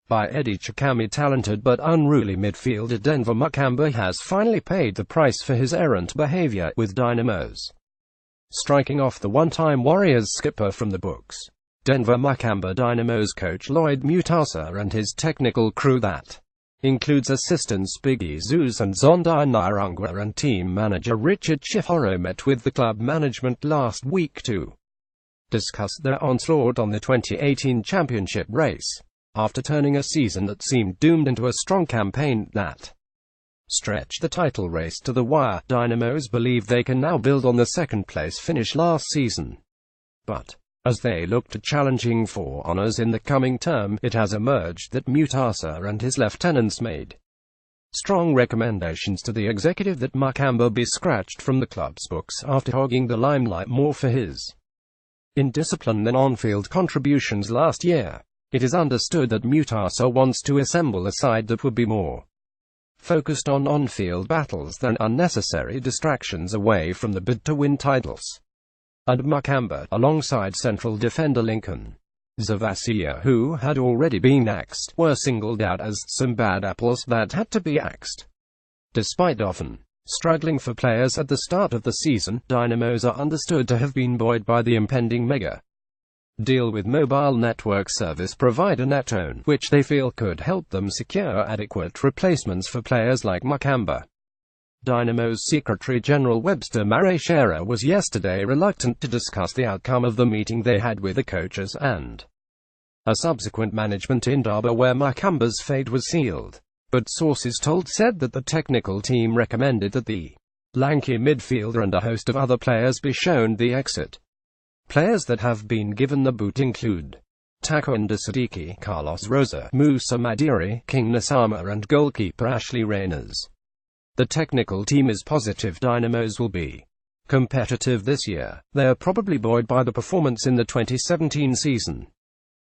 by Eddie Chikami. Talented but unruly midfielder Denver Makamba has finally paid the price for his errant behavior with Dynamos, striking off the one-time Warriors skipper from the books. Denver Makamba Dynamos coach Lloyd Mutasa and his technical crew, that includes assistants Biggie Zeus and Zonda Nairangwa and team manager Richard Chiforo, met with the club management last week to discuss their onslaught on the 2018 championship race. After turning a season that seemed doomed into a strong campaign that stretched the title race to the wire, Dynamos believe they can now build on the second-place finish last season. But as they look to challenging for honours in the coming term, it has emerged that Mutasa and his lieutenants made strong recommendations to the executive that Makamba be scratched from the club's books after hogging the limelight more for his indiscipline than on-field contributions last year. It is understood that Mutasa wants to assemble a side that would be more focused on on-field battles than unnecessary distractions away from the bid to win titles. And Makamba, alongside central defender Lincoln Zavassia, who had already been axed, were singled out as some bad apples that had to be axed. Despite often struggling for players at the start of the season, Dynamos are understood to have been buoyed by the impending mega deal with mobile network service provider Netone, which they feel could help them secure adequate replacements for players like Makamba. Dynamos Secretary General Webster Marashera was yesterday reluctant to discuss the outcome of the meeting they had with the coaches and a subsequent management in Daba, where Makamba's fate was sealed. But sources said that the technical team recommended that the lanky midfielder and a host of other players be shown the exit. Players that have been given the boot include Takwanda Siddiqui, Carlos Rosa, Musa Madiri, King Nasama and goalkeeper Ashley Reyners. The technical team is positive Dynamos will be competitive this year. They are probably buoyed by the performance in the 2017 season.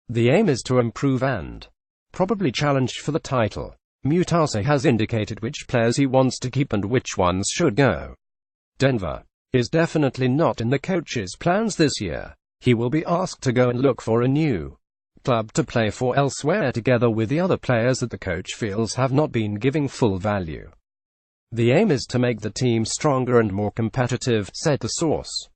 The aim is to improve and probably challenge for the title. Mutasa has indicated which players he wants to keep and which ones should go. Denver is definitely not in the coach's plans this year. He will be asked to go and look for a new club to play for elsewhere, together with the other players that the coach feels have not been giving full value. The aim is to make the team stronger and more competitive, said the source.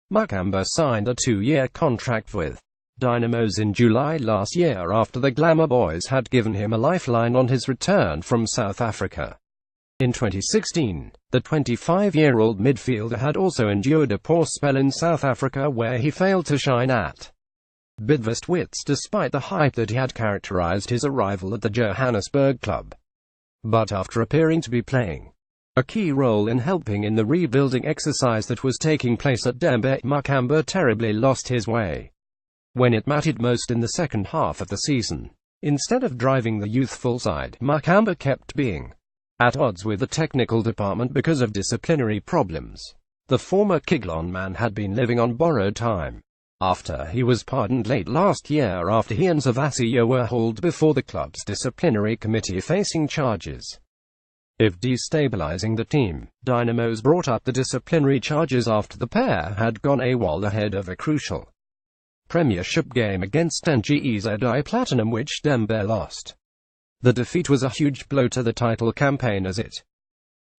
Makamba signed a 2-year contract with Dynamos in July last year after the Glamour Boys had given him a lifeline on his return from South Africa. In 2016, the 25-year-old midfielder had also endured a poor spell in South Africa, where he failed to shine at Bidvest Wits despite the hype that he had characterized his arrival at the Johannesburg club. But after appearing to be playing a key role in helping in the rebuilding exercise that was taking place at Dembare, Makamba terribly lost his way when it mattered most in the second half of the season. Instead of driving the youthful side, Makamba kept being at odds with the technical department because of disciplinary problems. The former Kiglon man had been living on borrowed time after he was pardoned late last year after he and Zavassia were hauled before the club's disciplinary committee facing charges of destabilizing the team. Dynamos brought up the disciplinary charges after the pair had gone AWOL ahead of a crucial Premiership game against NGEZI Platinum, which Dembare lost. The defeat was a huge blow to the title campaign, as it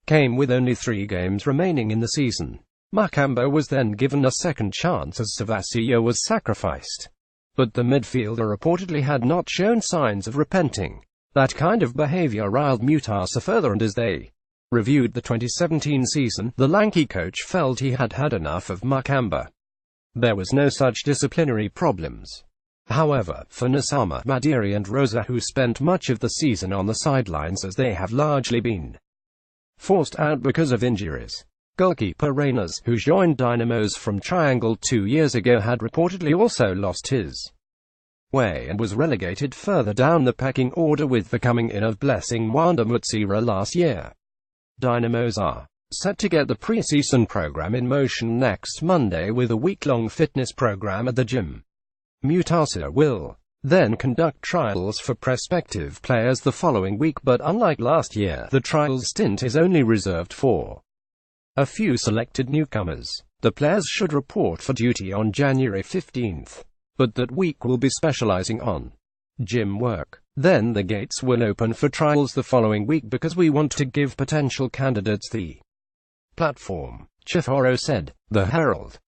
came with only 3 games remaining in the season. Makamba was then given a second chance as Zavassia was sacrificed. But the midfielder reportedly had not shown signs of repenting. That kind of behavior riled Mutasa further, and as they reviewed the 2017 season, the lanky coach felt he had had enough of Makamba. There was no such disciplinary problems, however, for Nasama, Madiri and Rosa, who spent much of the season on the sidelines as they have largely been forced out because of injuries. Goalkeeper Reyners, who joined Dynamos from Triangle 2 years ago, had reportedly also lost his way and was relegated further down the pecking order with the coming in of Blessing Wanda Mutsira last year. Dynamos are set to get the pre-season program in motion next Monday with a week-long fitness program at the gym. Mutasa will then conduct trials for prospective players the following week, but unlike last year, the trials stint is only reserved for a few selected newcomers. The players should report for duty on January 15th, but that week will be specializing on gym work. Then the gates will open for trials the following week because we want to give potential candidates the platform, Chiforo said. The Herald.